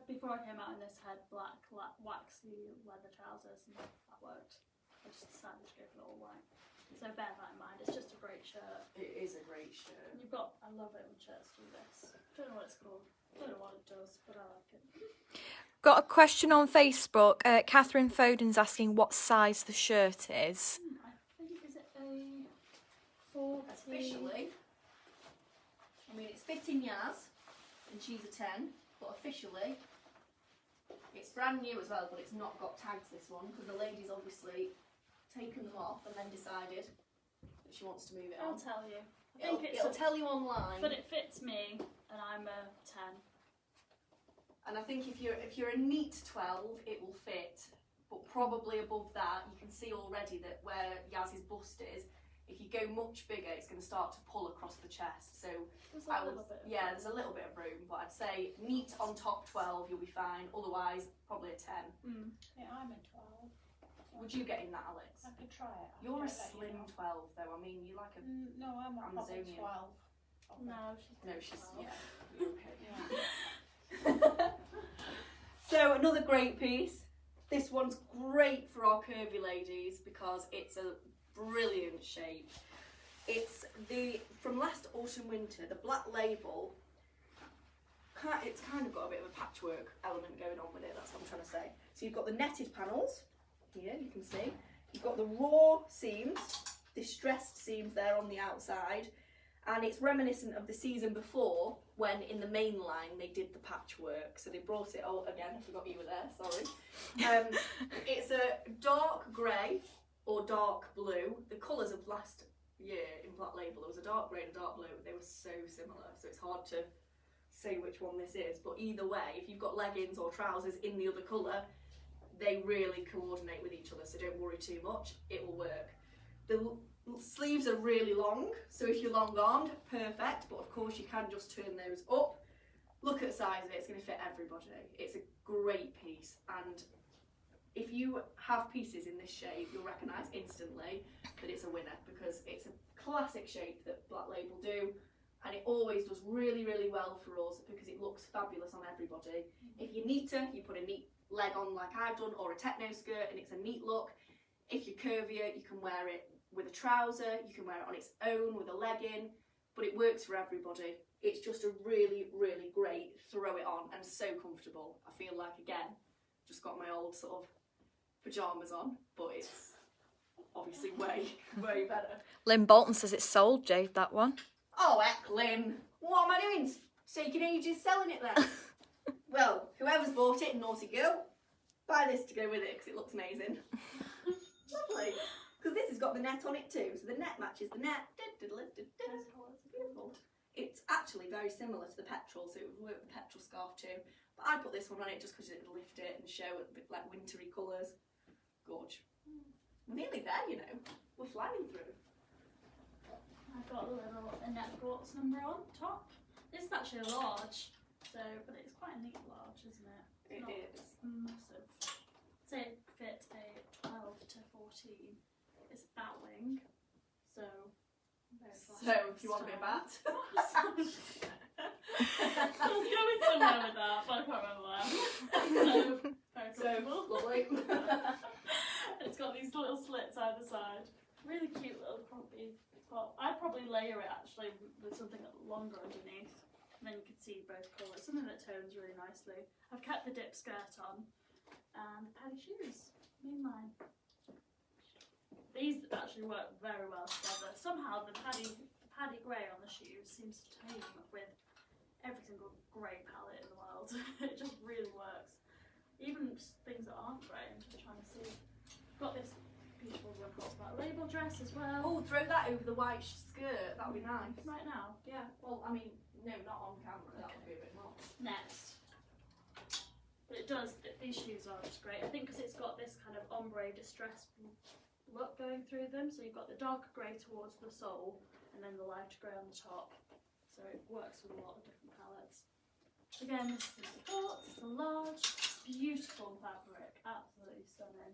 before I came out in this, had black waxy leather trousers, and that worked. I just decided to go for all white. So bear that in mind, it's just a great shirt. It is a great shirt. And I love it when shirts do this. Don't know what it's called, don't know what it does, but I like it. Got a question on Facebook. Catherine Foden's asking what size the shirt is. I think, is it a 40? Officially, I mean it's fitting Yaz, and she's a 10, but officially, it's brand new as well, but it's not got tags, this one, because the lady's obviously taken them off and then decided that she wants to move it on. I'll tell you. I think It'll tell you online. but it fits me, and I'm a 10. And I think if you're a neat 12, it will fit, but probably above that, you can see already that where Yaz's bust is, if you go much bigger, it's going to start to pull across the chest. So There's a little bit. yeah, there's a little bit of room, but I'd say neat on top 12, you'll be fine. Otherwise, probably a 10. Yeah, I'm a 12. Would you get in that, Alex? I could try it. You're a I'll let you slim know. 12, though. I mean, you like a No, I'm a proper Amazonian. 12. No, she's yeah, you're okay. Yeah. So another great piece. This one's great for our curvy ladies because it's a brilliant shape. It's from last autumn winter, the black label, it's kind of got a bit of a patchwork element going on with it, that's what I'm trying to say. So you've got the netted panels, here you can see. You've got the raw seams, distressed seams there on the outside, and it's reminiscent of the season before when in the Mainline they did the patchwork. So they brought it, oh again, I forgot you were there, sorry. It's a dark grey or dark blue. The colours of last year in Black Label, there was a dark grey and a dark blue. They were so similar, so it's hard to say which one this is. But either way, if you've got leggings or trousers in the other colour, they really coordinate with each other, so don't worry too much, it will work. The sleeves are really long, so if you're long armed, perfect, but of course you can just turn those up. Look at the size of it, it's going to fit everybody. It's a great piece, and if you have pieces in this shape, you'll recognise instantly that it's a winner, because it's a classic shape that Black Label do, and it always does really, really well for us because it looks fabulous on everybody. If you're neater, you put a neat leg on like I've done, or a techno skirt, and it's a neat look. If you're curvier, you can wear it with a trouser, you can wear it on its own with a legging, but it works for everybody. It's just a really, really great throw it on and so comfortable. I feel like, again, just got my old sort of pyjamas on, but it's obviously way, way better. Lynn Bolton says it's sold, Jade, that one. Oh, heck, Lynn. What am I doing? Taking ages selling it then? Well, whoever's bought it, naughty girl, buy this to go with it because it looks amazing. Lovely. Because this has got the net on it too, so the net matches the net. Beautiful. It's actually very similar to the petrol, so it would work with the petrol scarf too. But I put this one on it just because it would lift it and show it a bit like wintry colours. Gorge. We're nearly there, you know. We're flying through. I've got a little Annette Gortz number on top. This is actually a large, so but it's quite a neat large, isn't it? It is. Massive. Say it fits a 12 to 14. It's bat wing, so very So if you want to be a bat. I was going somewhere with that, but I can't remember where. So very comfortable. Lovely. It's got these little slits either side. Really cute little comfy top. I'd probably layer it actually with something longer underneath, and then you can see both colours. Something that tones really nicely. I've kept the dip skirt on and the paddy shoes. Mainline. These actually work very well together. Somehow the paddy grey on the shoes seems to tame with every single grey palette in the world. It just really works. Even things that aren't grey, I'm just trying to see. Got this beautiful Rundholz Black Label dress as well. Oh, throw that over the white skirt, that would be nice. Right now? Yeah, well, I mean, no, not on camera, that would be a bit much. Next. But it does, these shoes are just great. I think because it's got this kind of ombre distressed look going through them. So you've got the darker grey towards the sole and then the lighter grey on the top. So it works with a lot of different palettes. Again, this is the short, it's a large, beautiful fabric, absolutely stunning.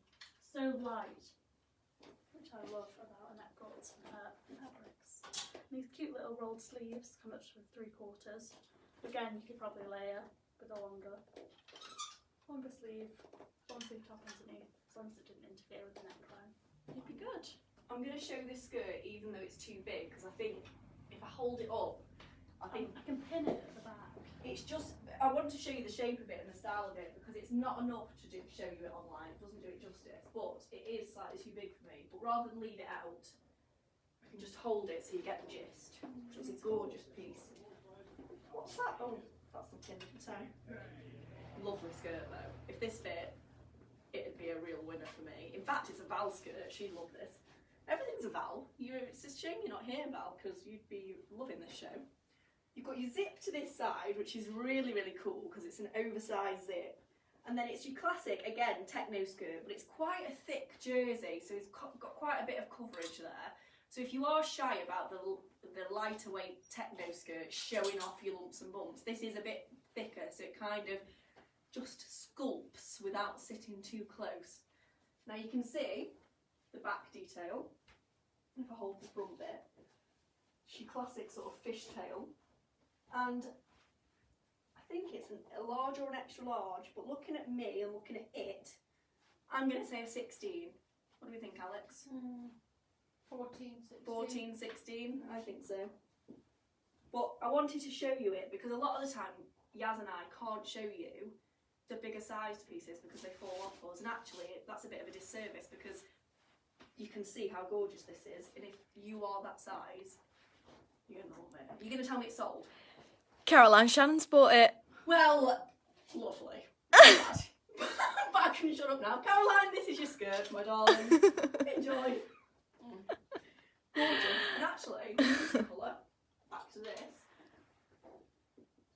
So light, which I love about Annette Gortz and her fabrics. And these cute little rolled sleeves come up to 3/4. Again, you could probably layer with a longer sleeve, long sleeve top underneath, as long as it didn't interfere with the neckline. You'd be good. I'm going to show this skirt even though it's too big, because I think if I hold it up, I can pin it at the back. It's just, I want to show you the shape of it and the style of it, because it's not enough to show you it online. It doesn't do it justice, but it is slightly too big for me. But rather than leave it out, I can just hold it so you get the gist. It's a gorgeous piece. What's that? Oh, that's nothing. So, lovely skirt though. If this fit, it'd be a real winner for me. In fact, it's a Val skirt. She'd love this. Everything's a Val. It's a shame you're not here, Val, because you'd be loving this show. You've got your zip to this side, which is really, really cool because it's an oversized zip. And then it's your classic, again, techno skirt, but it's quite a thick jersey, so it's got quite a bit of coverage there. So if you are shy about the lighter weight techno skirt showing off your lumps and bumps, this is a bit thicker, so it kind of just sculpts without sitting too close. Now you can see the back detail. If I hold the front bit, it's your classic sort of fishtail. And I think it's a large or an extra large, but looking at me and looking at it, I'm going to say a 16. What do we think, Alex? 14, 16. 14, 16, I think so. But I wanted to show you it because a lot of the time Yaz and I can't show you the bigger sized pieces because they fall off us, and actually that's a bit of a disservice because you can see how gorgeous this is, and if you are that size, you're gonna love it. You're gonna tell me it's sold? Caroline Shannon's bought it. Well, lovely. But I can shut up now. Caroline, this is your skirt, my darling. Enjoy. Gorgeous. And actually, this colour, back to this.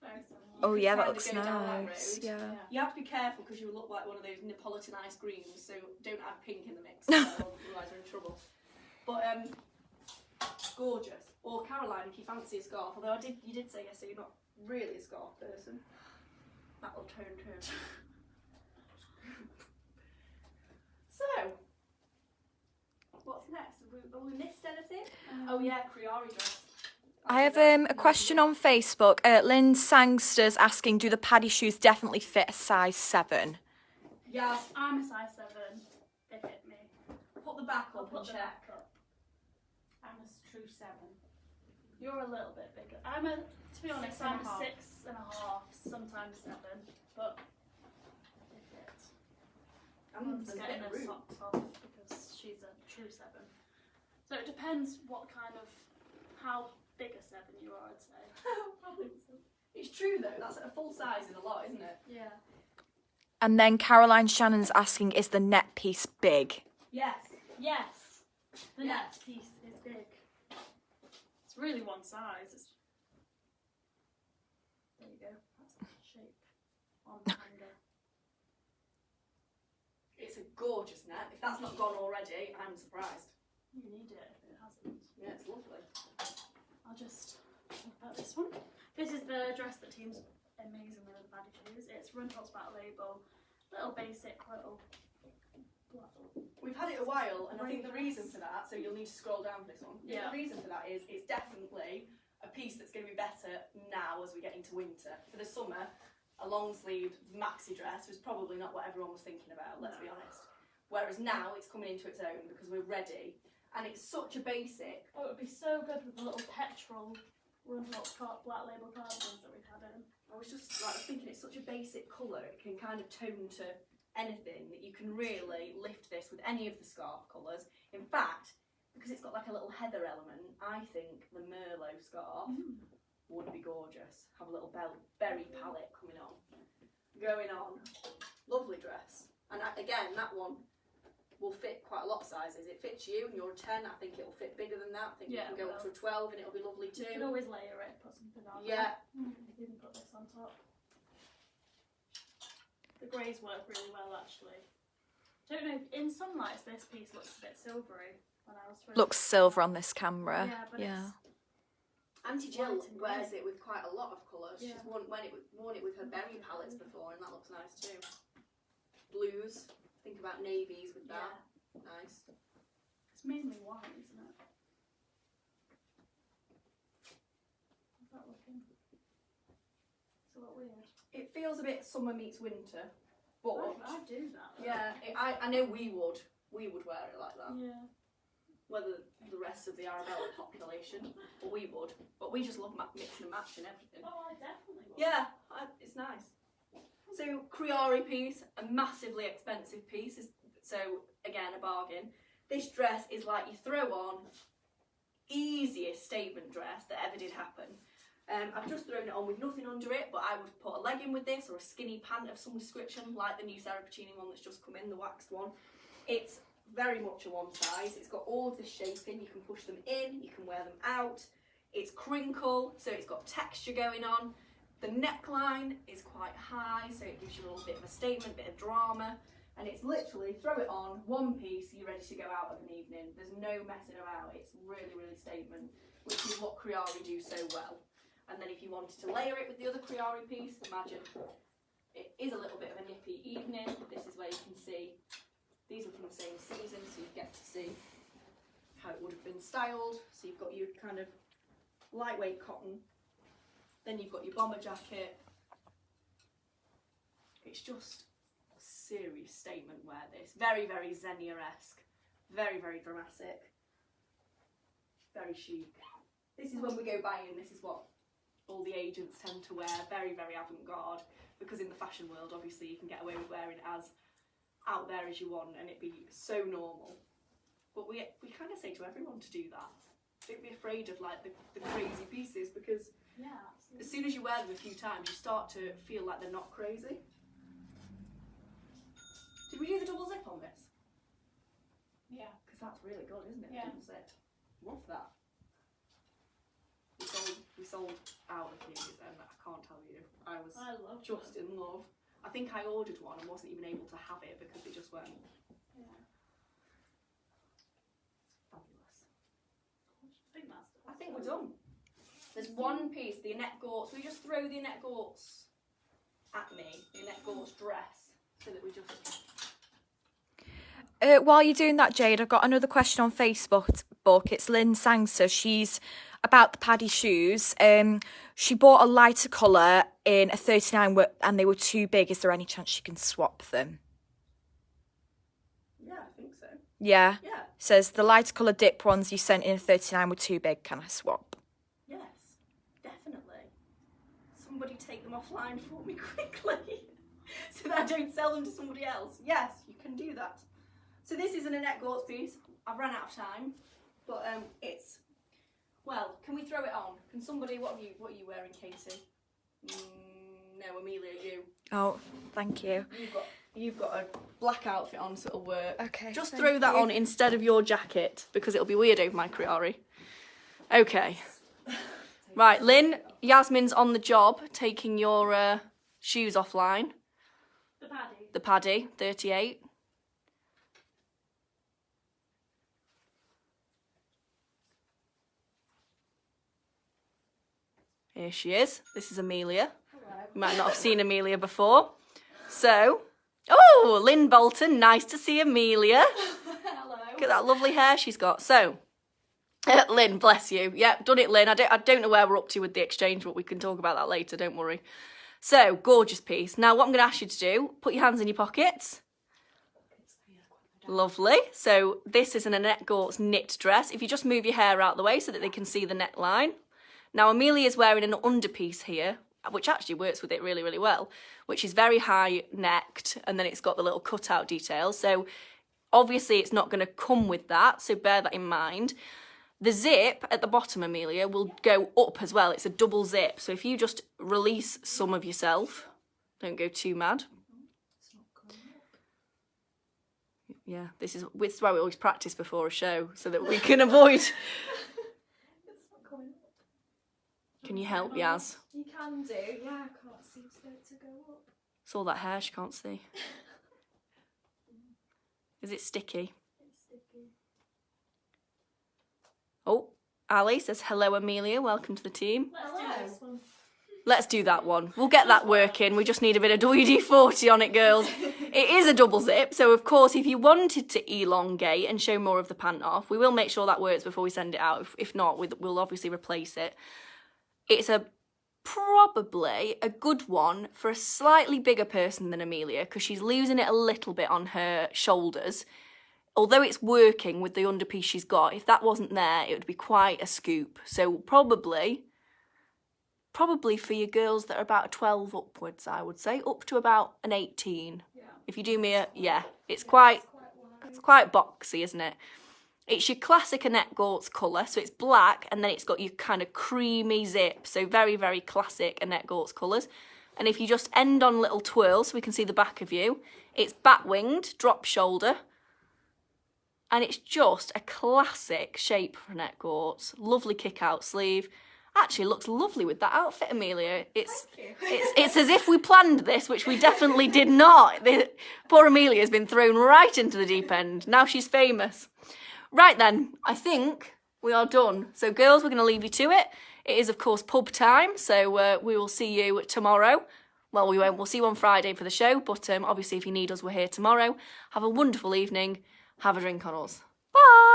Very similar. Oh yeah, that kind of looks go down that nice. road. Yeah. You have to be careful because you look like one of those Neapolitanised greens, so don't add pink in the mix, otherwise we're in trouble. But gorgeous. Or Caroline, if you fancy a scarf, although you did say yesterday you're not really a scarf person. That'll turn too. So, what's next? Have we missed anything? Oh yeah, Criari dress. I have a question on Facebook. Lynn Sangster's asking, do the paddy shoes definitely fit a size 7? Yes. I'm a size 7. They fit me. Put the back I'll up put and the check. back up. I'm a true 7. You're a little bit bigger. To be honest, I'm a 6.5, sometimes 7, but they fit. I'm just getting her socks off because she's a true 7. So it depends how big a 7 you are, I'd say. I think so. It's true though, that's a full size is a lot, isn't it? Yeah. And then Caroline Shannon's asking, is the net piece big? Yes. Yes. The Yeah. next piece is big. It's really one size. There you go. That's the shape on the hanger. It's a gorgeous net. If that's not gone already, I'm surprised. You need it if it hasn't. Yeah, it's lovely. I'll just talk about this one. This is the dress that teams amazing with the paddy shoes. It's Rundholz Battle Label. Little basic, little. We've had it a while, and I think the reason for that, so you'll need to scroll down for this one. Yeah. The reason for that is it's definitely a piece that's going to be better now as we get into winter. For the summer, a long sleeve maxi dress was probably not what everyone was thinking about, let's be honest. Whereas now it's coming into its own because we're ready, and it's such a basic. Oh, it would be so good with the little petrol Rundholz Black Label cardigans that we've had in. I was thinking it's such a basic colour, it can kind of tone to anything, that you can really lift this with any of the scarf colours. In fact, because it's got like a little heather element, I think the Merlot scarf would be gorgeous. Have a little berry palette going on. Lovely dress. And again, that one will fit quite a lot of sizes. It fits you and you're a 10, I think it'll fit bigger than that. I think you can go up to a 12 and it'll be lovely too. You can always layer it, put something on. Yeah. You can put this on top. The greys work really well actually. Don't know, in some lights this piece looks a bit silvery when I was first. Looks silver on this camera. Yeah, but it's Auntie Jill white and wears grey. it with quite a lot of colours. Yeah. She's worn it with her berry palettes before, and that looks nice too. Blues. Think about navies with that. Yeah. Nice. It's mainly white, isn't it? How's that looking? It's a lot weird. It feels a bit summer meets winter, but I do that. Though. yeah, I know we would wear it like that. Yeah. Whether the rest of the Arabella population, but we would. But we just love mixing and matching everything. Oh, I definitely would. Yeah, it's nice. So Criari piece, a massively expensive piece, so again a bargain. This dress is like you throw on, easiest statement dress that ever did happen. I've just thrown it on with nothing under it, but I would put a legging with this or a skinny pant of some description, like the new Sarah Puccini one that's just come in, the waxed one. It's very much a one size. It's got all of this shaping. You can push them in, you can wear them out. It's crinkle, so it's got texture going on. The neckline is quite high, so it gives you a little bit of a statement, bit of drama. And it's literally throw it on, one piece, you're ready to go out of an evening. There's no messing about. It's really, really statement, which is what Criari do so well. And then if you wanted to layer it with the other Criari piece, imagine it is a little bit of a nippy evening. This is where you can see these are from the same season, so you get to see how it would have been styled. So you've got your kind of lightweight cotton, then you've got your bomber jacket. It's just a serious statement wear this. Very, very Xenia-esque. Very, very dramatic. Very chic. This is when we go buying, this is what all the agents tend to wear, very, very avant-garde, because in the fashion world, obviously, you can get away with wearing as out there as you want and it'd be so normal. But we kind of say to everyone to do that. Don't be afraid of like the crazy pieces, because as soon as you wear them a few times, you start to feel like they're not crazy. Did we do the double zip on this? Yeah. Because that's really good, isn't it? Yeah. Double zip. Love that. We sold out of these, and I can't tell you, I love just in love. I think I ordered one and wasn't even able to have it because it just went. Yeah. Fabulous. I I think we're done. There's one piece, the Annette Gortz. We just throw the Annette Gortz at me, the Annette Gortz dress, so that we just. While you're doing that, Jade, I've got another question on Facebook. It's Lynn Sangster. She's about the Paddy shoes. She bought a lighter colour in a 39 and they were too big. Is there any chance she can swap them? Yeah, I think so. Yeah. Yeah. Says the lighter colour dip ones you sent in a 39 were too big. Can I swap? Yes, definitely. Somebody take them offline for me quickly so that I don't sell them to somebody else. Yes, you can do that. So this is an Annette Gortz piece. I've run out of time, but it's, well, can we throw it on? Can somebody, what are you wearing, Katie? No, Amelia, you. Oh, thank you. You've got a black outfit on, so it'll work. Okay. Just thank throw that you. on instead of your jacket, because it'll be weird over my Criari. Okay. Right, Lynn, Yasmin's on the job, taking your shoes offline. The Paddy. The Paddy, 38. Here she is. This is Amelia. Hello. You might not have seen Amelia before. So, oh, Lynn Bolton, nice to see Amelia. Hello. Look at that lovely hair she's got. So, Lynn, bless you. Yep, done it, Lynn. I don't know where we're up to with the exchange, but we can talk about that later, don't worry. So, gorgeous piece. Now, what I'm going to ask you to do, put your hands in your pockets. Lovely. So, this is an Annette Gortz knit dress. If you just move your hair out the way so that they can see the neckline. Now, Amelia's wearing an underpiece here, which actually works with it really, really well, which is very high-necked, and then it's got the little cutout details. So, obviously, it's not going to come with that, so bear that in mind. The zip at the bottom, Amelia, will go up as well. It's a double zip, so if you just release some of yourself, don't go too mad. Yeah, this is why we always practice before a show, so that we can avoid... Can you help, Yaz? You can do. Yeah, I can't seem to get it to go up. It's all that hair she can't see. Is it sticky? It's sticky. Oh, Ali says, hello, Amelia. Welcome to the team. Let's Hello. do this one. Let's do that one. We'll get that working. We just need a bit of WD-40 on it, girls. It is a double zip, so of course, if you wanted to elongate and show more of the pant off, we will make sure that works before we send it out. If not, we'll obviously replace it. It's probably a good one for a slightly bigger person than Amelia, because she's losing it a little bit on her shoulders. Although it's working with the underpiece she's got, if that wasn't there, it would be quite a scoop. So probably for your girls that are about a 12 upwards, I would say, up to about an 18. Yeah. If you do me it's quite boxy, isn't it? It's your classic Annette Gortz colour, so it's black, and then it's got your kind of creamy zip, so very, very classic Annette Gortz colours. And if you just end on little twirls, so we can see the back of you, it's bat-winged, drop shoulder, and it's just a classic shape for Annette Gortz. Lovely kick-out sleeve. Actually, it looks lovely with that outfit, Amelia. It's as if we planned this, which we definitely did not. Poor Amelia's been thrown right into the deep end. Now she's famous. Right then, I think we are done. So girls, we're going to leave you to it. It is, of course, pub time, so we will see you tomorrow. Well, we won't. We'll see you on Friday for the show, but obviously if you need us, we're here tomorrow. Have a wonderful evening. Have a drink on us. Bye!